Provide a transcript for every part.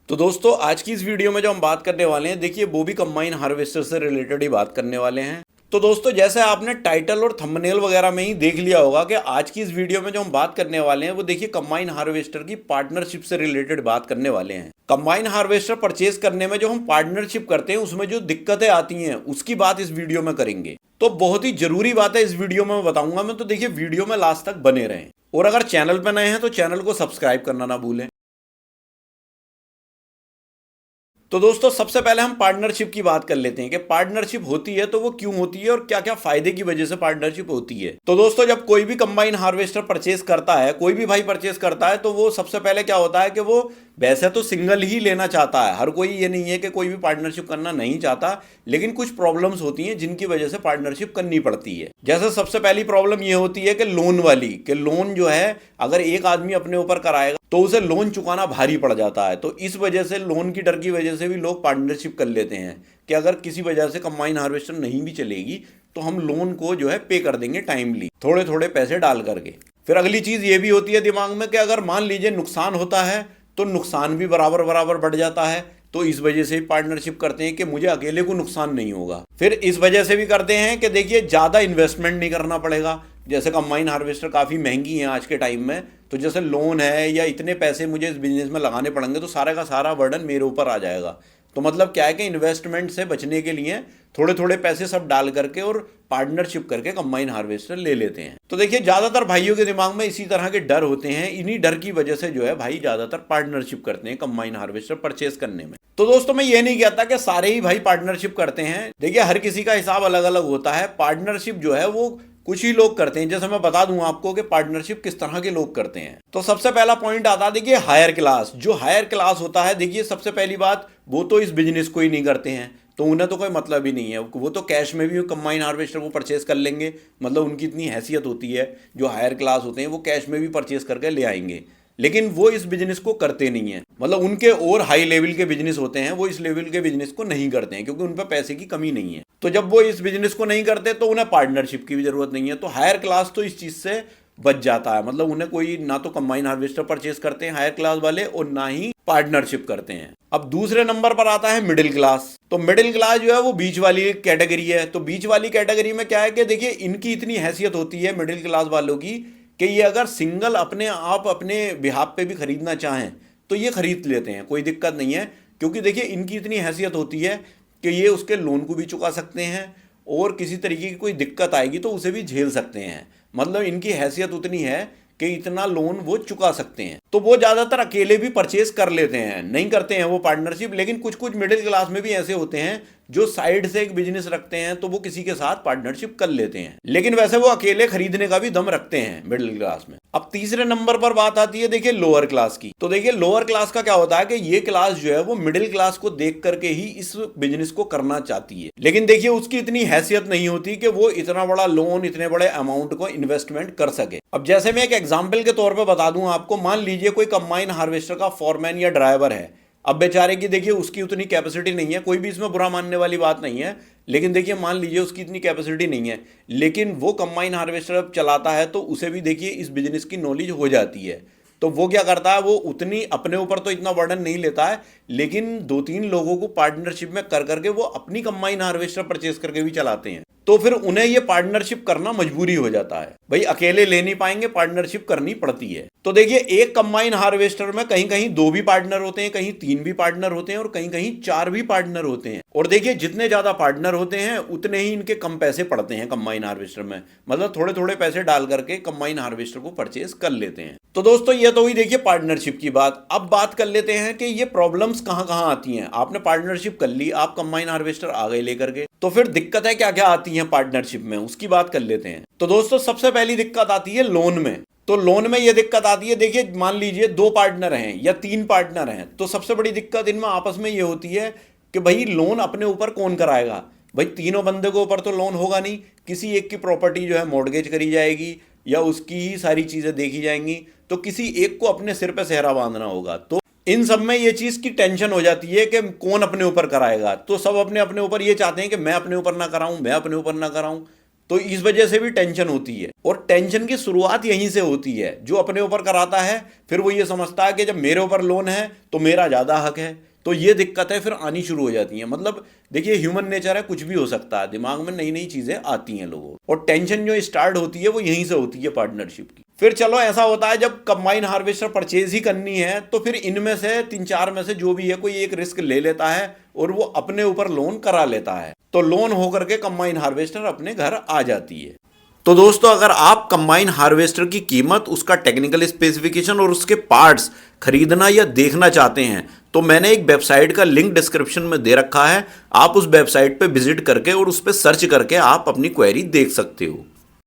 तो दोस्तों आज की इस वीडियो में जो हम बात करने वाले हैं, देखिए वो भी कंबाइन हार्वेस्टर से रिलेटेड ही बात करने वाले हैं। तो दोस्तों जैसे आपने टाइटल और थंबनेल वगैरह में ही देख लिया होगा कि आज की इस वीडियो में जो हम बात करने वाले हैं वो देखिए कंबाइन हार्वेस्टर की पार्टनरशिप से रिलेटेड बात करने वाले हैं। कंबाइन हार्वेस्टर परचेज करने में जो हम पार्टनरशिप करते हैं उसमें जो दिक्कतें आती हैं उसकी बात इस वीडियो में करेंगे। तो बहुत ही जरूरी बात है, इस वीडियो में बताऊंगा मैं, तो देखिए वीडियो में लास्ट तक बने रहें। और अगर चैनल पर नए हैं तो चैनल को सब्सक्राइब करना ना भूलें। तो दोस्तों सबसे पहले हम पार्टनरशिप की बात कर लेते हैं कि पार्टनरशिप होती है तो वो क्यों होती है और क्या क्या फायदे की वजह से पार्टनरशिप होती है। तो दोस्तों जब कोई भी कंबाइन हार्वेस्टर परचेज करता है, कोई भी भाई परचेज करता है, तो वो सबसे पहले क्या होता है कि वो वैसे तो सिंगल ही लेना चाहता है। हर कोई ये नहीं है कि कोई भी पार्टनरशिप करना नहीं चाहता, लेकिन कुछ प्रॉब्लम्स होती हैं जिनकी वजह से पार्टनरशिप करनी पड़ती है। जैसे सबसे पहली प्रॉब्लम ये होती है कि लोन वाली, कि लोन जो है अगर एक आदमी अपने ऊपर कराएगा तो उसे लोन चुकाना भारी पड़ जाता है। तो इस वजह से, लोन की डर की वजह से भी लोग पार्टनरशिप कर लेते हैं कि अगर किसी वजह से कंबाइन हार्वेस्टर नहीं भी चलेगी तो हम लोन को जो है पे कर देंगे टाइमली, थोड़े थोड़े पैसे डाल करके। फिर अगली चीज ये भी होती है दिमाग में कि अगर मान लीजिए नुकसान होता है तो नुकसान भी बराबर बराबर बढ़ जाता है। तो इस वजह से पार्टनरशिप करते हैं कि मुझे अकेले को नुकसान नहीं होगा। फिर इस वजह से भी करते हैं कि देखिए ज्यादा इन्वेस्टमेंट नहीं करना पड़ेगा। जैसे कंबाइन हार्वेस्टर काफी महंगी है आज के टाइम में, तो जैसे लोन है या इतने पैसे मुझे इस बिजनेस में लगाने पड़ेंगे तो सारा का सारा बर्डन मेरे ऊपर आ जाएगा। तो मतलब क्या है कि इन्वेस्टमेंट से बचने के लिए थोड़े थोड़े पैसे सब डाल करके और पार्टनरशिप करके कंबाइन हार्वेस्टर ले लेते हैं। तो देखिए ज्यादातर भाइयों के दिमाग में इसी तरह के डर होते हैं, इन्हीं डर की वजह से जो है भाई ज्यादातर पार्टनरशिप करते हैं कंबाइन हार्वेस्टर परचेज करने में। तो दोस्तों मैं ये नहीं कहता कि सारे ही भाई पार्टनरशिप करते हैं। देखिए हर किसी का हिसाब अलग अलग होता है। पार्टनरशिप जो है वो कुछ ही लोग करते हैं। जैसे मैं बता दूं आपको कि पार्टनरशिप किस तरह के लोग करते हैं। तो सबसे पहला पॉइंट आता है देखिए हायर क्लास। जो हायर क्लास होता है, देखिए सबसे पहली बात, वो तो इस बिजनेस को ही नहीं करते हैं, तो उन्हें तो कोई मतलब ही नहीं है। वो तो कैश में भी कंबाइन हार्वेस्टर को परचेज कर लेंगे। मतलब उनकी इतनी हैसियत होती है, जो हायर क्लास होते हैं वो कैश में भी परचेज करके ले आएंगे। लेकिन वो इस बिजनेस को करते नहीं है। मतलब उनके और हाई लेवल के बिजनेस होते हैं, वो इस लेवल के बिजनेस को नहीं करते हैं क्योंकि उन पर पैसे की कमी नहीं है। तो जब वो इस बिजनेस को नहीं करते तो उन्हें पार्टनरशिप की भी जरूरत नहीं है। तो हायर क्लास तो इस चीज से बच जाता है। मतलब उन्हें कोई ना तो कंबाइन हार्वेस्टर परचेज करते हैं हायर क्लास वाले और ना ही पार्टनरशिप करते हैं। अब दूसरे नंबर पर आता है मिडिल क्लास। तो मिडिल क्लास जो है वो बीच वाली कैटेगरी है। तो बीच वाली कैटेगरी में क्या है कि देखिए इनकी इतनी हैसियत होती है मिडिल क्लास वालों की कि ये अगर सिंगल अपने आप अपने बिहाफ पे भी खरीदना चाहें तो ये खरीद लेते हैं, कोई दिक्कत नहीं है। क्योंकि देखिए इनकी इतनी हैसियत होती है कि ये उसके लोन को भी चुका सकते हैं और किसी तरीके की कोई दिक्कत आएगी तो उसे भी झेल सकते हैं। मतलब इनकी हैसियत उतनी है कि इतना लोन वो चुका सकते हैं। तो वो ज्यादातर अकेले भी परचेज कर लेते हैं, नहीं करते हैं वो पार्टनरशिप। लेकिन कुछ कुछ मिडिल क्लास में भी ऐसे होते हैं जो साइड से एक बिजनेस रखते हैं, तो वो किसी के साथ पार्टनरशिप कर लेते हैं। लेकिन वैसे वो अकेले खरीदने का भी दम रखते हैं मिडिल क्लास में। अब तीसरे नंबर पर बात आती है देखिए लोअर क्लास की। तो देखिए लोअर क्लास का क्या होता है कि ये क्लास जो है वो मिडिल क्लास को देख करके ही इस बिजनेस को करना चाहती है। लेकिन देखिए उसकी इतनी हैसियत नहीं होती कि वो इतना बड़ा लोन, इतने बड़े अमाउंट को इन्वेस्टमेंट कर सके। अब जैसे मैं एक एग्जाम्पल के तौर पर बता दूं आपको, मान लीजिए कोई कंबाइन हार्वेस्टर का फॉरमैन या ड्राइवर है। अब बेचारे की देखिए उसकी उतनी कैपेसिटी नहीं है, कोई भी इसमें बुरा मानने वाली बात नहीं है। लेकिन देखिए मान लीजिए उसकी इतनी कैपेसिटी नहीं है, लेकिन वो कंबाइन हार्वेस्टर चलाता है तो उसे भी देखिए इस बिजनेस की नॉलेज हो जाती है। तो वो क्या करता है, वो उतनी अपने ऊपर तो इतना बर्डन नहीं लेता है, लेकिन दो तीन लोगों को पार्टनरशिप में कर करके वो अपनी कंबाइन हार्वेस्टर परचेज करके भी चलाते हैं। तो फिर उन्हें ये पार्टनरशिप करना मजबूरी हो जाता है। भाई अकेले ले नहीं पाएंगे, पार्टनरशिप करनी पड़ती है। तो देखिए एक कंबाइन हार्वेस्टर में कहीं कहीं दो भी पार्टनर होते हैं, कहीं तीन भी पार्टनर होते हैं और कहीं कहीं चार भी पार्टनर होते हैं। और देखिए जितने ज्यादा पार्टनर होते हैं उतने ही इनके कम पैसे पड़ते हैं कंबाइन हार्वेस्टर में। मतलब थोड़े थोड़े पैसे डाल करके कंबाइन हार्वेस्टर को परचेज कर लेते हैं। तो दोस्तों ये तो हुई देखिए पार्टनरशिप की बात। अब बात कर लेते हैं कि ये प्रॉब्लम्स कहां कहां आती हैं। आपने पार्टनरशिप कर ली, आप कंबाइन हार्वेस्टर आ गए लेकर के, तो फिर दिक्कतें क्या क्या आती हैं पार्टनरशिप में, उसकी बात कर लेते हैं। तो दोस्तों सबसे पहली दिक्कत आती है लोन में। तो लोन में यह दिक्कत आती है, देखिए मान लीजिए दो पार्टनर हैं या तीन पार्टनर हैं, तो सबसे बड़ी दिक्कत इनमें आपस में ये होती है कि भाई लोन अपने ऊपर कौन कराएगा। भाई तीनों बंदे के ऊपर तो लोन होगा नहीं, किसी एक की प्रॉपर्टी जो है मॉर्गेज करी जाएगी या उसकी ही सारी चीजें देखी जाएंगी, तो किसी एक को अपने सिर पे सेहरा बांधना होगा। तो इन सब में ये चीज की टेंशन हो जाती है कि कौन अपने ऊपर कराएगा। तो सब अपने अपने ऊपर ये चाहते हैं कि मैं अपने ऊपर ना कराऊं, मैं अपने ऊपर ना कराऊं। तो इस वजह से भी टेंशन होती है। और टेंशन की शुरुआत यहीं से होती है। जो अपने ऊपर कराता है फिर वो ये समझता है कि जब मेरे ऊपर लोन है तो मेरा ज्यादा हक है, तो ये दिक्कतें फिर आनी शुरू हो जाती हैं। मतलब देखिए ह्यूमन नेचर है, कुछ भी हो सकता है, दिमाग में नई नई चीजें आती हैं लोगों को, और टेंशन जो स्टार्ट होती है वो यहीं से होती है पार्टनरशिप की। फिर चलो ऐसा होता है जब कंबाइन हार्वेस्टर परचेज ही करनी है तो फिर इनमें से 3-4 में से जो भी है कोई एक रिस्क ले लेता है और वो अपने ऊपर लोन करा लेता है, तो लोन होकर के कंबाइन हार्वेस्टर अपने घर आ जाती है। तो दोस्तों अगर आप कंबाइन हार्वेस्टर की कीमत, उसका टेक्निकल स्पेसिफिकेशन और उसके पार्ट्स खरीदना या देखना चाहते हैं तो मैंने एक वेबसाइट का लिंक डिस्क्रिप्शन में दे रखा है। आप उस वेबसाइट पे विजिट करके और उस पर सर्च करके आप अपनी क्वेरी देख सकते हो।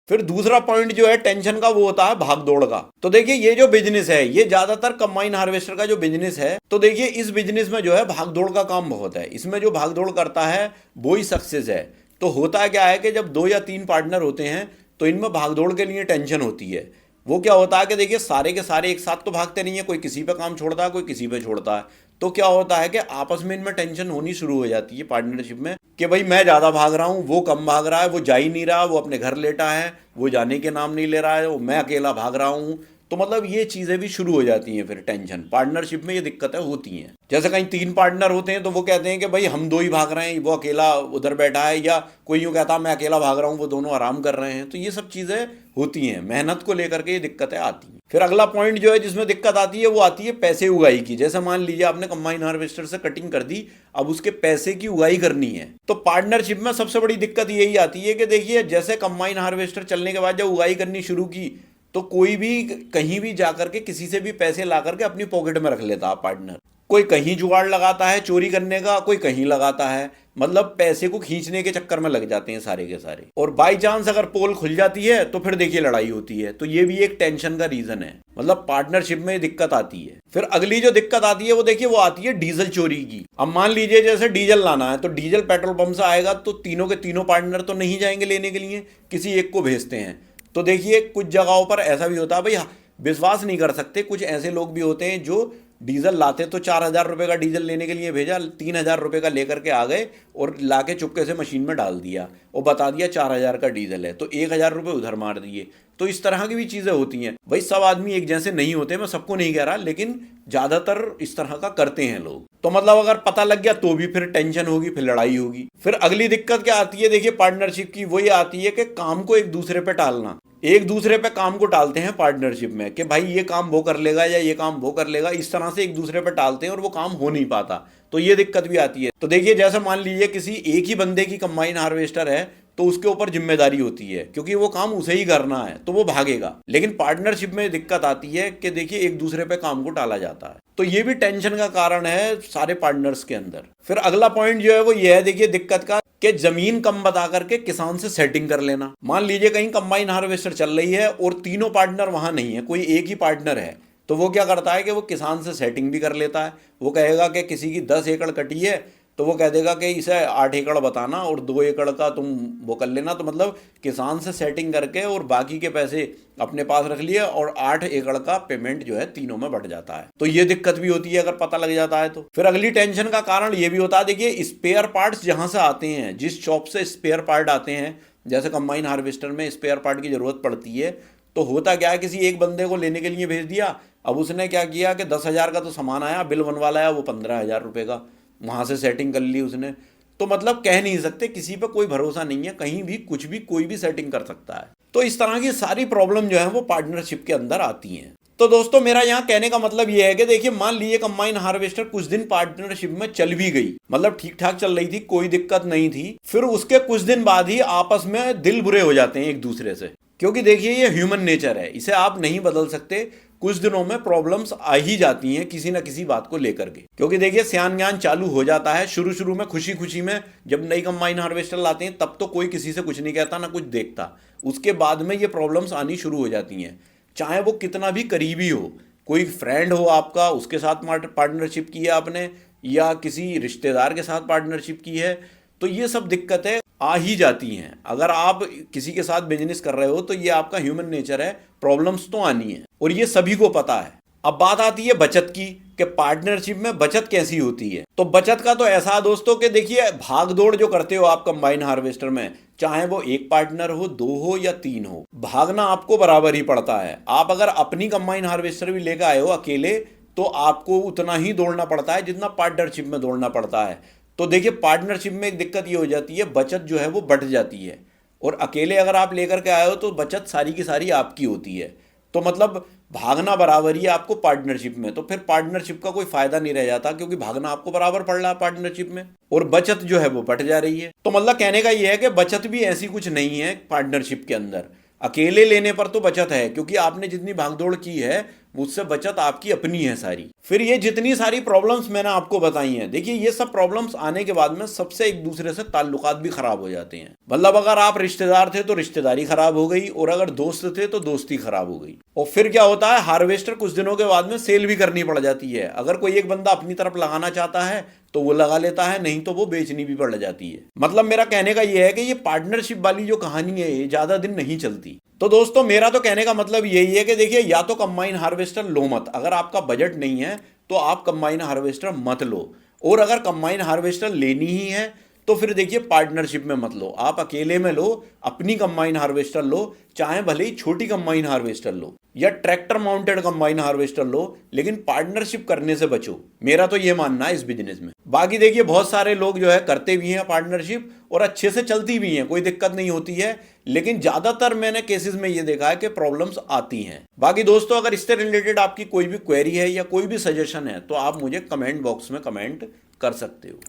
फिर दूसरा पॉइंट जो है टेंशन का वो होता है भाग दौड़ का। तो देखिए ये जो बिजनेस है, ये ज्यादातर कंबाइन हार्वेस्टर का जो बिजनेस है, तो देखिए इस बिजनेस में जो है भाग दौड़ का काम बहुत है। इसमें जो भाग दौड़ करता है वो ही सक्सेस है। तो होता क्या है कि जब 2 या 3 पार्टनर होते हैं तो इनमें भागदौड़ के लिए टेंशन होती है। वो क्या होता है कि देखिए सारे के सारे एक साथ तो भागते नहीं है, कोई किसी पे काम छोड़ता है, कोई किसी पे छोड़ता है। तो क्या होता है कि आपस में इनमें टेंशन होनी शुरू हो जाती है पार्टनरशिप में कि भाई मैं ज़्यादा भाग रहा हूँ, वो कम भाग रहा है, वो जा ही नहीं रहा, वो अपने घर लेटा है, वो जाने के नाम नहीं ले रहा है, वो मैं अकेला भाग रहा हूँ। तो मतलब ये चीज़ें भी शुरू हो जाती हैं। फिर टेंशन पार्टनरशिप में ये दिक्कतें होती हैं। जैसे कहीं 3 पार्टनर होते हैं तो वो कहते हैं कि भाई हम 2 ही भाग रहे हैं, वो अकेला उधर बैठा है, या कोई यूँ कहता है मैं अकेला भाग रहा हूँ, वो दोनों आराम कर रहे हैं। तो ये सब चीज़ें होती हैं, मेहनत को लेकर के ये दिक्कतें आती हैं। फिर अगला पॉइंट जो है जिसमें दिक्कत आती है वो आती है पैसे उगाई की। जैसे मान लीजिए आपने कंबाइन हार्वेस्टर से कटिंग कर दी, अब उसके पैसे की उगाई करनी है। तो पार्टनरशिप में सबसे बड़ी दिक्कत यही आती है कि देखिए जैसे कंबाइन हार्वेस्टर चलने के बाद जब उगाई करनी शुरू की तो कोई भी कहीं भी जाकर के किसी से भी पैसे ला करके अपनी पॉकेट में रख लेता है पार्टनर। कोई कहीं जुगाड़ लगाता है चोरी करने का, कोई कहीं लगाता है, मतलब पैसे को खींचने के चक्कर में लग जाते हैं सारे के सारे। और बाई चांस अगर पोल खुल जाती है तो फिर देखिए लड़ाई होती है। तो ये भी एक टेंशन का रीजन है, मतलब पार्टनरशिप में दिक्कत आती है। फिर अगली जो दिक्कत आती है वो देखिए वो आती है डीजल चोरी की। अब मान लीजिए जैसे डीजल लाना है तो डीजल पेट्रोल पंप से आएगा तो तीनों के तीनों पार्टनर तो नहीं जाएंगे लेने के लिए, किसी एक को भेजते हैं। तो देखिए कुछ जगहों पर ऐसा भी होता है, भाई विश्वास नहीं कर सकते, कुछ ऐसे लोग भी होते हैं जो डीजल लाते तो 4,000 रुपये का डीजल लेने के लिए भेजा, 3,000 रुपये का लेकर के आ गए और लाके चुपके से मशीन में डाल दिया और बता दिया 4,000 का डीजल है, तो 1,000 रुपये उधर मार दिए। तो इस तरह की भी चीज़ें होती हैं। भाई सब आदमी एक जैसे नहीं होते, मैं सबको नहीं कह रहा, लेकिन ज़्यादातर इस तरह का करते हैं लोग। तो मतलब अगर पता लग गया तो भी फिर टेंशन होगी, फिर लड़ाई होगी। फिर अगली दिक्कत क्या आती है देखिए पार्टनरशिप की, वही आती है कि काम को एक दूसरे पे टालना। एक दूसरे पे काम को टालते हैं पार्टनरशिप में कि भाई ये काम वो कर लेगा या ये काम वो कर लेगा, इस तरह से एक दूसरे पे टालते हैं और वो काम हो नहीं पाता। तो ये दिक्कत भी आती है। तो देखिए जैसे मान लीजिए किसी एक ही बंदे की कंबाइन हार्वेस्टर है तो उसके ऊपर जिम्मेदारी होती है क्योंकि वो काम उसे ही करना है तो वो भागेगा। लेकिन पार्टनरशिप में दिक्कत आती है कि देखिए एक दूसरे पे काम को टाला जाता है। तो ये भी टेंशन का कारण है सारे पार्टनर्स के अंदर। फिर अगला पॉइंट जो है वो ये है देखिए दिक्कत का कि जमीन कम बता करके किसान से सेटिंग कर लेना। मान लीजिए कहीं कंबाइन हार्वेस्टर चल रही है और तीनों पार्टनर वहां नहीं है, कोई एक ही पार्टनर है, तो वो क्या करता है कि वो किसान से सेटिंग भी कर लेता है। वो कहेगा कि किसी की 10 एकड़ कटी है तो वो कह देगा कि इसे 8 एकड़ बताना और 2 एकड़ का तुम वो कर लेना। तो मतलब किसान से सेटिंग करके और बाकी के पैसे अपने पास रख लिए और 8 एकड़ का पेमेंट जो है तीनों में बढ़ जाता है। तो ये दिक्कत भी होती है अगर पता लग जाता है तो। फिर अगली टेंशन का कारण ये भी होता है देखिए स्पेयर पार्ट्स जहां से आते हैं, जिस शॉप से स्पेयर पार्ट आते हैं, जैसे कंबाइन हार्वेस्टर में स्पेयर पार्ट की जरूरत पड़ती है, तो होता क्या है किसी एक बंदे को लेने के लिए भेज दिया। अब उसने क्या किया कि 10,000 का तो सामान आया, बिल बनवा लाया वो 15,000 रुपये का, वहां से सेटिंग कर ली उसने। तो मतलब कह नहीं सकते, किसी पे कोई भरोसा नहीं है, कहीं भी कुछ भी कोई भी सेटिंग कर सकता है। तो इस तरह की सारी प्रॉब्लम जो है वो पार्टनरशिप के अंदर आती हैं। तो दोस्तों मेरा यहाँ कहने का मतलब ये है कि देखिए मान लीजिए कंबाइन हार्वेस्टर कुछ दिन पार्टनरशिप में चल भी गई, मतलब ठीक ठाक चल रही थी, कोई दिक्कत नहीं थी। फिर उसके कुछ दिन बाद ही आपस में दिल बुरे हो जाते हैं एक दूसरे से, क्योंकि देखिए ये ह्यूमन नेचर है, इसे आप नहीं बदल सकते। कुछ दिनों में प्रॉब्लम्स आ ही जाती हैं किसी ना किसी बात को लेकर के, क्योंकि देखिए स्यान ज्ञान चालू हो जाता है। शुरू शुरू में खुशी खुशी में जब नई कंबाइन हार्वेस्टर लाते हैं तब तो कोई किसी से कुछ नहीं कहता ना कुछ देखता, उसके बाद में ये प्रॉब्लम्स आनी शुरू हो जाती हैं। चाहे वो कितना भी करीबी हो, कोई फ्रेंड हो आपका, उसके साथ पार्टनरशिप की है आपने, या किसी रिश्तेदार के साथ पार्टनरशिप की है, तो ये सब दिक्कतें आ ही जाती हैं। अगर आप किसी के साथ बिजनेस कर रहे हो तो ये आपका ह्यूमन नेचर है, प्रॉब्लम्स तो आनी है और ये सभी को पता है। अब बात आती है बचत की कि पार्टनरशिप में बचत कैसी होती है। तो बचत का तो ऐसा है दोस्तों कि देखिए, भाग दौड़ जो करते हो आप कंबाइन हार्वेस्टर में, चाहे वो एक पार्टनर हो, दो हो या तीन हो, भागना आपको बराबर ही पड़ता है। आप अगर अपनी कंबाइन हार्वेस्टर भी लेकर आए हो अकेले तो आपको उतना ही दौड़ना पड़ता है जितना पार्टनरशिप में दौड़ना पड़ता है। तो देखिए, पार्टनरशिप में एक दिक्कत ये हो जाती है, बचत जो है वो बढ़ जाती है, और अकेले अगर आप लेकर के आए हो तो बचत सारी की सारी आपकी होती है। तो मतलब भागना बराबर ही है आपको पार्टनरशिप में, तो फिर पार्टनरशिप का कोई फायदा नहीं रह जाता, क्योंकि भागना आपको बराबर पड़ रहा है पार्टनरशिप में और बचत जो है वो बढ़ जा रही है। तो मतलब कहने का ये है कि बचत भी ऐसी कुछ नहीं है पार्टनरशिप के अंदर। अकेले लेने पर तो बचत है, क्योंकि आपने जितनी भागदौड़ की है मुझसे बचत आपकी अपनी है सारी। फिर ये जितनी सारी प्रॉब्लम्स मैंने आपको बताई हैं, देखिए ये सब प्रॉब्लम्स आने के बाद में सबसे एक दूसरे से ताल्लुकात भी खराब हो जाते हैं। मतलब अगर आप रिश्तेदार थे तो रिश्तेदारी खराब हो गई, और अगर दोस्त थे तो दोस्ती खराब हो गई। और फिर क्या होता है, हार्वेस्टर कुछ दिनों के बाद में सेल भी करनी पड़ जाती है। अगर कोई एक बंदा अपनी तरफ लगाना चाहता है तो वो लगा लेता है, नहीं तो वो बेचनी भी पड़ जाती है। मतलब मेरा कहने का ये है कि ये पार्टनरशिप वाली जो कहानी है ये ज्यादा दिन नहीं चलती। तो दोस्तों मेरा तो कहने का मतलब यही है कि देखिए, या तो कंबाइन हार्वेस्टर लो मत, अगर आपका बजट नहीं है तो आप कंबाइन हार्वेस्टर मत लो, और अगर कंबाइन हार्वेस्टर लेनी ही है तो फिर देखिए पार्टनरशिप में मत लो, आप अकेले में लो, अपनी कंबाइन हार्वेस्टर लो, चाहे भले ही छोटी कंबाइन हार्वेस्टर लो या ट्रैक्टर माउंटेड कंबाइन हार्वेस्टर लो, लेकिन पार्टनरशिप करने से बचो। मेरा तो ये मानना है इस बिजनेस में। बाकी देखिए, बहुत सारे लोग जो है करते भी हैं पार्टनरशिप और अच्छे से चलती भी हैं, कोई दिक्कत नहीं होती है, लेकिन ज्यादातर मैंने केसेस में ये देखा है कि प्रॉब्लम्स आती हैं। बाकी दोस्तों, अगर इससे रिलेटेड आपकी कोई भी क्वेरी है या कोई भी सजेशन है तो आप मुझे कमेंट बॉक्स में कमेंट कर सकते हो।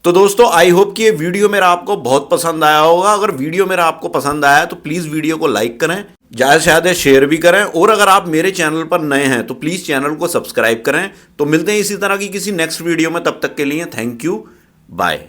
तो दोस्तों आई होप कि ये वीडियो मेरा आपको बहुत पसंद आया होगा। अगर वीडियो मेरा आपको पसंद आया है तो प्लीज़ वीडियो को लाइक करें, ज़्यादा से ज़्यादा शेयर भी करें, और अगर आप मेरे चैनल पर नए हैं तो प्लीज़ चैनल को सब्सक्राइब करें। तो मिलते हैं इसी तरह की किसी नेक्स्ट वीडियो में, तब तक के लिए थैंक यू, बाय।